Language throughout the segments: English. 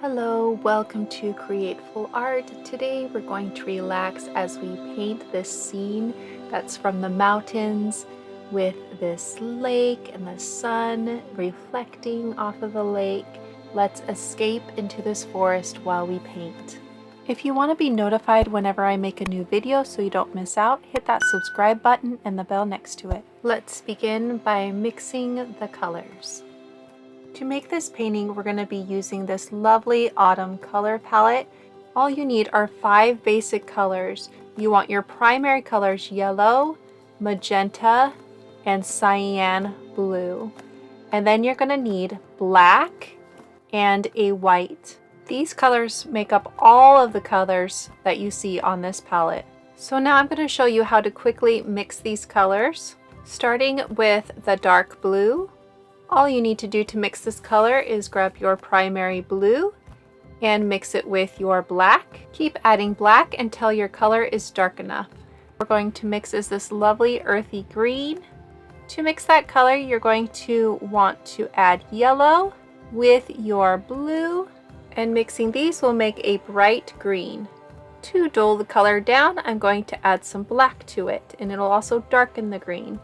Hello, welcome to Createful Art. Today we're going to relax as we paint this scene that's from the mountains with this lake and the sun reflecting off of the lake. Let's escape into this forest while we paint. If you want to be notified whenever I make a new video so you don't miss out, hit that subscribe button and the bell next to it. Let's begin by mixing the colors. To make this painting, we're going to be using this lovely autumn color palette. All you need are 5 basic colors. You want your primary colors yellow, magenta, and cyan blue. And then you're going to need black and a white. These colors make up all of the colors that you see on this palette. So now I'm going to show you how to quickly mix these colors. Starting with the dark blue. All you need to do to mix this color is grab your primary blue and mix it with your black. Keep adding black until your color is dark enough. We're going to mix this lovely earthy green. To mix that color, you're going to want to add yellow with your blue, and mixing these will make a bright green. To dull the color down, I'm going to add some black to it, and it'll also darken the green.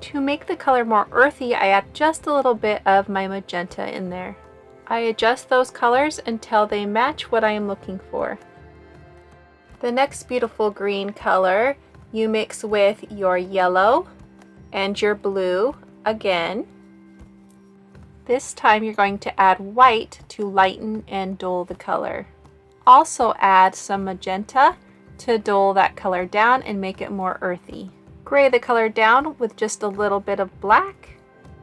To make the color more earthy, I add just a little bit of my magenta in there. I adjust those colors until they match what I am looking for. The next beautiful green color you mix with your yellow and your blue again. This time you're going to add white to lighten and dull the color. Also add some magenta to dull that color down and make it more earthy. Gray the color down with just a little bit of black.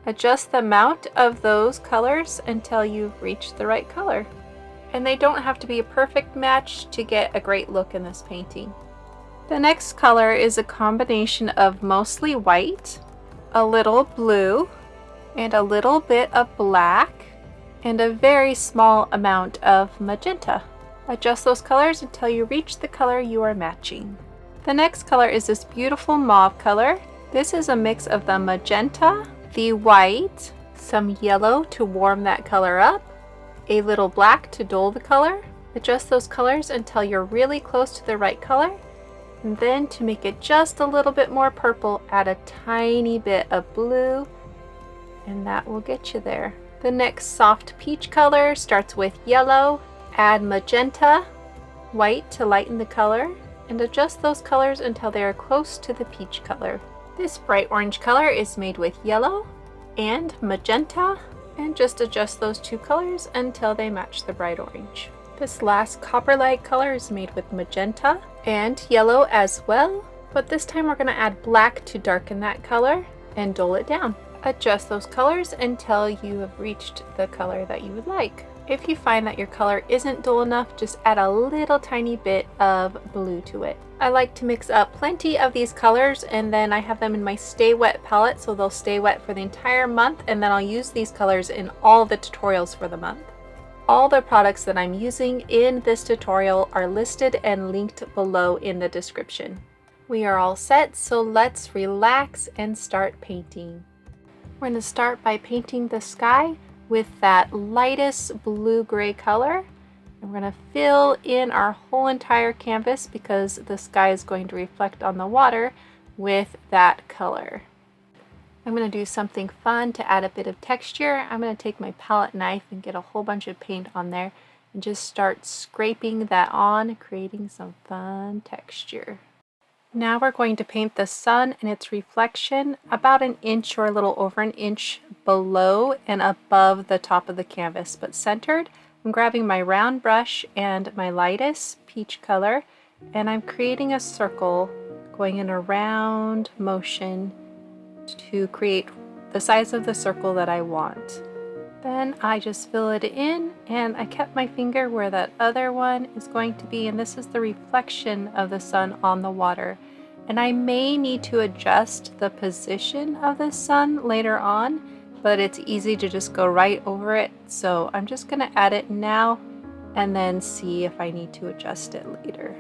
Adjust the amount of those colors until you've reached the right color. And they don't have to be a perfect match to get a great look in this painting. The next color is a combination of mostly white, a little blue, and a little bit of black, and a very small amount of magenta. Adjust those colors until you reach the color you are matching. The next color is this beautiful mauve color. This is a mix of the magenta, the white, some yellow to warm that color up, a little black to dull the color. Adjust those colors until you're really close to the right color. And then to make it just a little bit more purple, add a tiny bit of blue, and that will get you there. The next soft peach color starts with yellow. Add magenta, white to lighten the color, and adjust those colors until they are close to the peach color. This bright orange color is made with yellow and magenta, and just adjust those 2 colors until they match the bright orange. This last copper light color is made with magenta and yellow as well, but this time we're going to add black to darken that color and dull it down. Adjust those colors until you have reached the color that you would like. If you find that your color isn't dull enough, just add a little tiny bit of blue to it. I like to mix up plenty of these colors, and then I have them in my Stay Wet palette, so they'll stay wet for the entire month, and then I'll use these colors in all the tutorials for the month. All the products that I'm using in this tutorial are listed and linked below in the description. We are all set, so let's relax and start painting. We're going to start by painting the sky with that lightest blue-gray color. And we're going to fill in our whole entire canvas because the sky is going to reflect on the water with that color. I'm going to do something fun to add a bit of texture. I'm going to take my palette knife and get a whole bunch of paint on there and just start scraping that on, creating some fun texture. Now we're going to paint the sun and its reflection about an inch or a little over an inch below and above the top of the canvas, but centered. I'm grabbing my round brush and my lightest peach color, and I'm creating a circle going in a round motion to create the size of the circle that I want. Then I just fill it in, and I kept my finger where that other one is going to be, and this is the reflection of the sun on the water. And I may need to adjust the position of the sun later on, but it's easy to just go right over it. So I'm just going to add it now and then see if I need to adjust it later.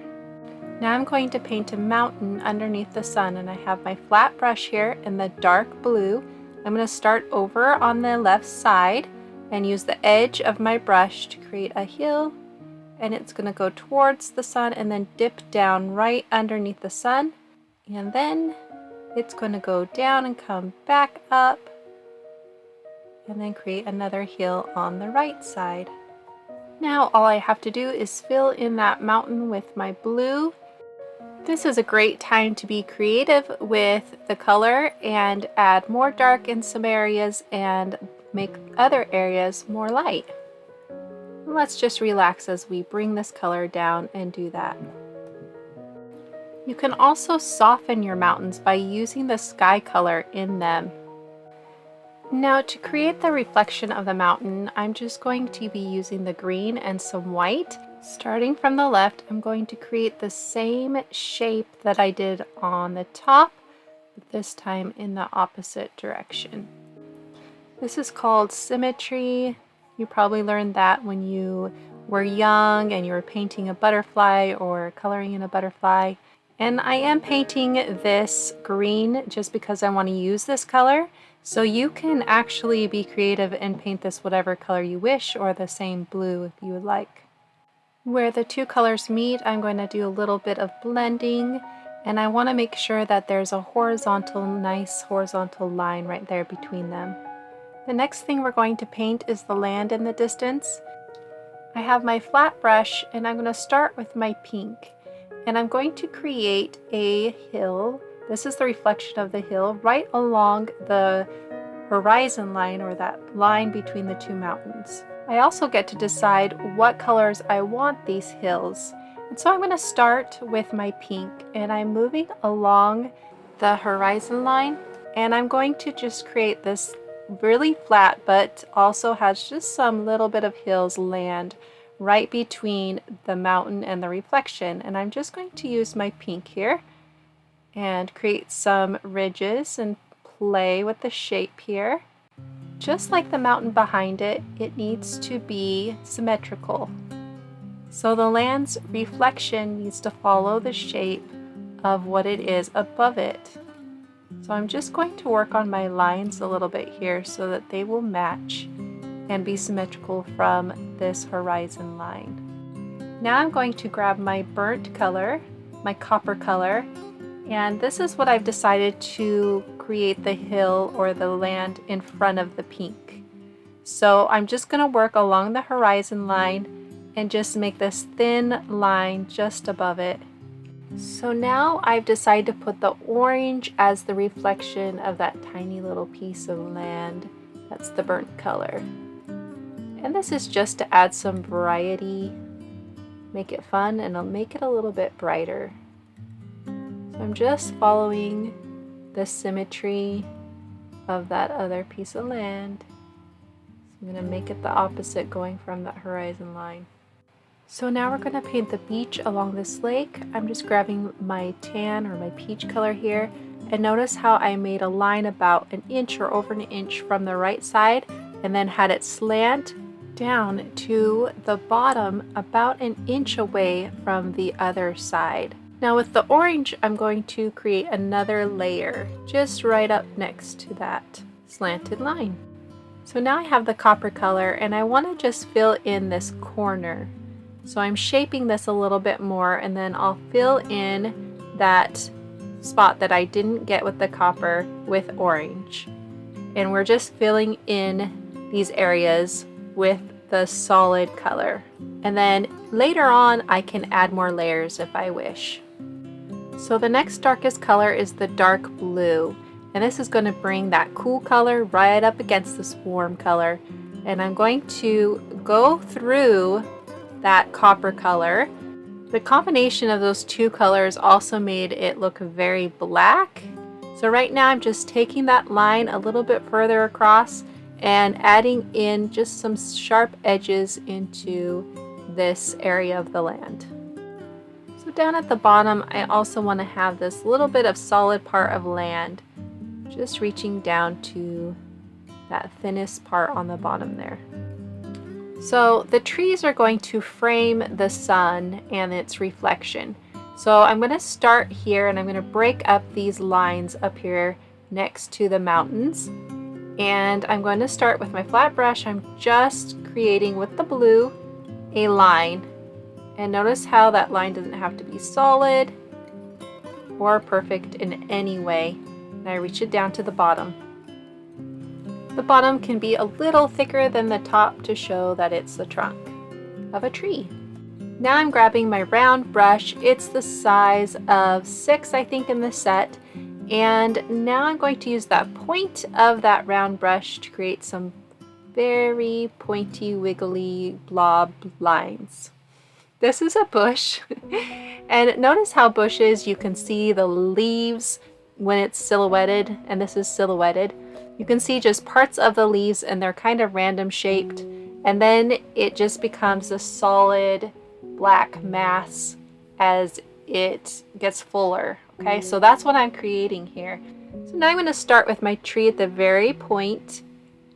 Now I'm going to paint a mountain underneath the sun, and I have my flat brush here in the dark blue. I'm going to start over on the left side and use the edge of my brush to create a hill, and it's going to go towards the sun and then dip down right underneath the sun, and then it's going to go down and come back up and then create another hill on the right side. Now all I have to do is fill in that mountain with my blue. This is a great time to be creative with the color and add more dark in some areas and make other areas more light. Let's just relax as we bring this color down and do that. You can also soften your mountains by using the sky color in them. Now to create the reflection of the mountain, I'm just going to be using the green and some white. Starting from the left, I'm going to create the same shape that I did on the top, but this time in the opposite direction. This is called symmetry. You probably learned that when you were young and you were painting a butterfly or coloring in a butterfly. And I am painting this green just because I want to use this color. So you can actually be creative and paint this whatever color you wish, or the same blue if you would like. Where the two colors meet, I'm going to do a little bit of blending, and I want to make sure that there's a nice horizontal line right there between them. The next thing we're going to paint is the land in the distance. I have my flat brush and I'm going to start with my pink, and I'm going to create a hill. This is the reflection of the hill right along the horizon line, or that line between the two mountains. I also get to decide what colors I want these hills. And so I'm going to start with my pink, and I'm moving along the horizon line, and I'm going to just create this really flat but also has just some little bit of hills land right between the mountain and the reflection. And I'm just going to use my pink here and create some ridges and play with the shape here. Just like the mountain behind it, it needs to be symmetrical. So the land's reflection needs to follow the shape of what it is above it. So I'm just going to work on my lines a little bit here so that they will match and be symmetrical from this horizon line. Now I'm going to grab my burnt color, my copper color, and this is what I've decided to create the hill or the land in front of the pink. So I'm just going to work along the horizon line and just make this thin line just above it. So now I've decided to put the orange as the reflection of that tiny little piece of land. That's the burnt color. And this is just to add some variety, make it fun, and I'll make it a little bit brighter. I'm just following the symmetry of that other piece of land. So I'm going to make it the opposite, going from that horizon line. So now we're going to paint the beach along this lake. I'm just grabbing my tan or my peach color here, and notice how I made a line about an inch or over an inch from the right side and then had it slant down to the bottom about an inch away from the other side. Now with the orange, I'm going to create another layer just right up next to that slanted line. So now I have the copper color, and I want to just fill in this corner. So I'm shaping this a little bit more, and then I'll fill in that spot that I didn't get with the copper with orange. And we're just filling in these areas with the solid color. And then later on, I can add more layers if I wish. So the next darkest color is the dark blue, and this is going to bring that cool color right up against this warm color. And I'm going to go through that copper color. The combination of those two colors also made it look very black. So right now I'm just taking that line a little bit further across and adding in just some sharp edges into this area of the land. So down at the bottom, I also want to have this little bit of solid part of land, just reaching down to that thinnest part on the bottom there. So the trees are going to frame the sun and its reflection. So I'm going to start here, and I'm going to break up these lines up here next to the mountains. And I'm going to start with my flat brush. I'm just creating with the blue a line. And notice how that line doesn't have to be solid or perfect in any way. And I reach it down to the bottom. The bottom can be a little thicker than the top to show that it's the trunk of a tree. Now I'm grabbing my round brush. It's the size of 6, I think, in the set. And now I'm going to use that point of that round brush to create some very pointy, wiggly blob lines. This is a bush. And notice how bushes, you can see the leaves when it's silhouetted, and this is silhouetted. You can see just parts of the leaves and they're kind of random shaped. And then it just becomes a solid black mass as it gets fuller. Okay, so that's what I'm creating here. So now I'm going to start with my tree at the very point.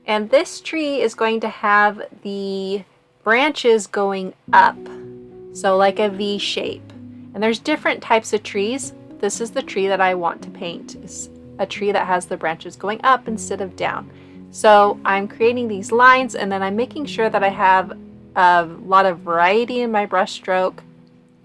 And this tree is going to have the branches going up. So like a V shape. And there's different types of trees. This is the tree that I want to paint. It's a tree that has the branches going up instead of down. So I'm creating these lines, and then I'm making sure that I have a lot of variety in my brush stroke.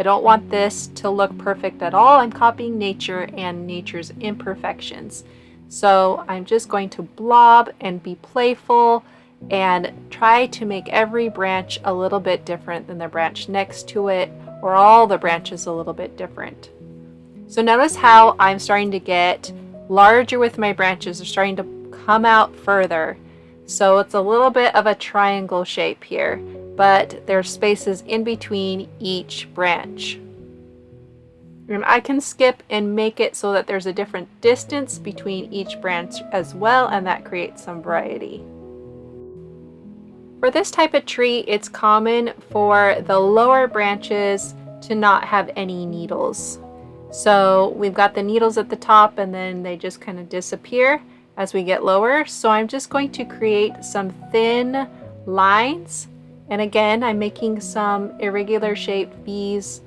I don't want this to look perfect at all. I'm copying nature and nature's imperfections. So I'm just going to blob and be playful and try to make every branch a little bit different than the branch next to it, or all the branches a little bit different. So notice how I'm starting to get larger with my branches. They're starting to come out further. So it's a little bit of a triangle shape here, but there's spaces in between each branch. And I can skip and make it so that there's a different distance between each branch as well, and that creates some variety. For this type of tree, it's common for the lower branches to not have any needles. So we've got the needles at the top, and then they just kind of disappear as we get lower. So I'm just going to create some thin lines. And again, I'm making some irregular shaped V's,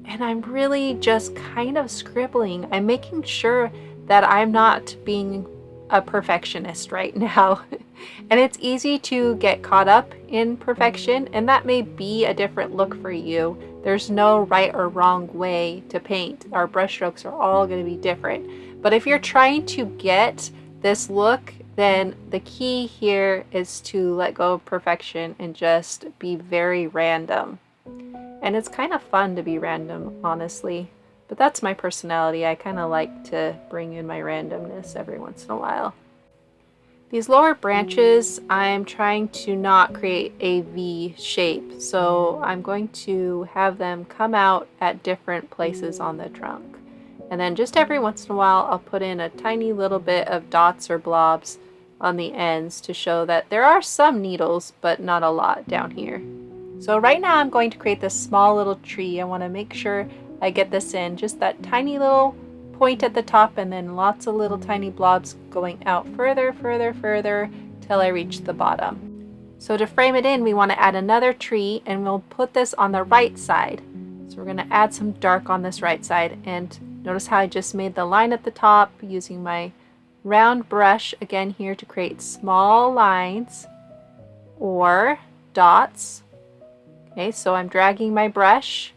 and I'm really just kind of scribbling. I'm making sure that I'm not being a perfectionist right now. And it's easy to get caught up in perfection, and that may be a different look for you. There's no right or wrong way to paint. Our brush strokes are all going to be different. But if you're trying to get this look, then the key here is to let go of perfection and just be very random. And it's kind of fun to be random, honestly. But that's my personality. I kind of like to bring in my randomness every once in a while. These lower branches, I'm trying to not create a V shape. So I'm going to have them come out at different places on the trunk. And then just every once in a while, I'll put in a tiny little bit of dots or blobs on the ends to show that there are some needles, but not a lot down here. So right now I'm going to create this small little tree. I want to make sure I get this in, just that tiny little point at the top, and then lots of little tiny blobs going out further, further, further till I reach the bottom. So to frame it in, we want to add another tree, and we'll put this on the right side. So we're going to add some dark on this right side, and notice how I just made the line at the top using my round brush again here to create small lines or dots. Okay, so I'm dragging my brush.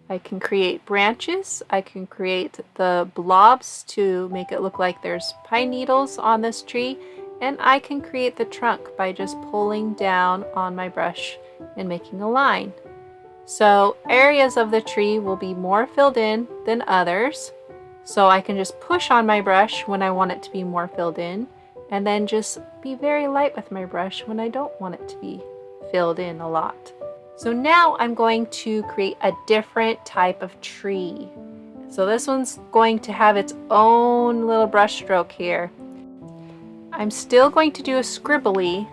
I can create branches. I can create the blobs to make it look like there's pine needles on this tree. And I can create the trunk by just pulling down on my brush and making a line. So areas of the tree will be more filled in than others. So I can just push on my brush when I want it to be more filled in, and then just be very light with my brush when I don't want it to be filled in a lot. So now I'm going to create a different type of tree. So this one's going to have its own little brush stroke here. I'm still going to do a scribbly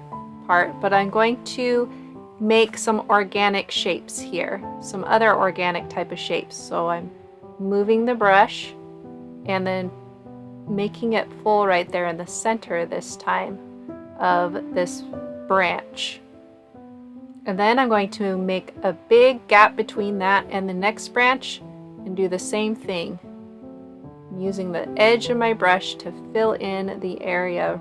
part, but I'm going to make some organic shapes here, some other organic type of shapes. So I'm moving the brush and then making it full right there in the center this time of this branch. And then I'm going to make a big gap between that and the next branch and do the same thing. I'm using the edge of my brush to fill in the area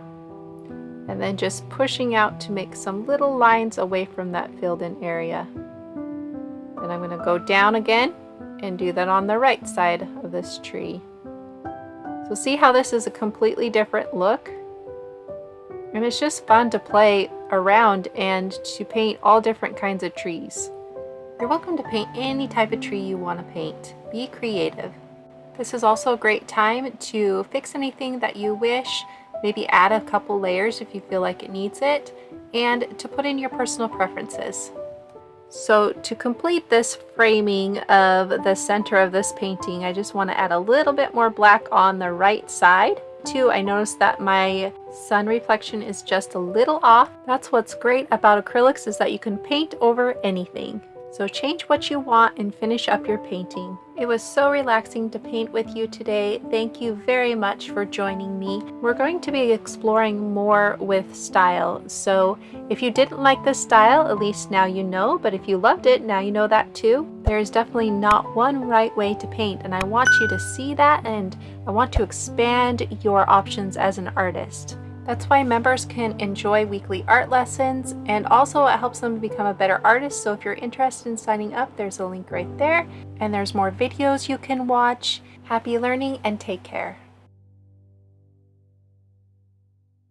and then just pushing out to make some little lines away from that filled in area. Then I'm going to go down again and do that on the right side of this tree. So see how this is a completely different look? And it's just fun to play around and to paint all different kinds of trees. You're welcome to paint any type of tree you want to paint. Be creative. This is also a great time to fix anything that you wish, maybe add a couple layers if you feel like it needs it, and to put in your personal preferences. So to complete this framing of the center of this painting, I just want to add a little bit more black on the right side. Too, I noticed that my sun reflection is just a little off. That's what's great about acrylics, is that you can paint over anything. So change what you want and finish up your painting. It was so relaxing to paint with you today. Thank you very much for joining me. We're going to be exploring more with style. So if you didn't like this style, at least now you know, but if you loved it, now you know that too. There is definitely not one right way to paint, and I want you to see that, and I want to expand your options as an artist. That's why members can enjoy weekly art lessons, and also it helps them to become a better artist. So if you're interested in signing up, there's a link right there, and there's more videos you can watch. Happy learning and take care.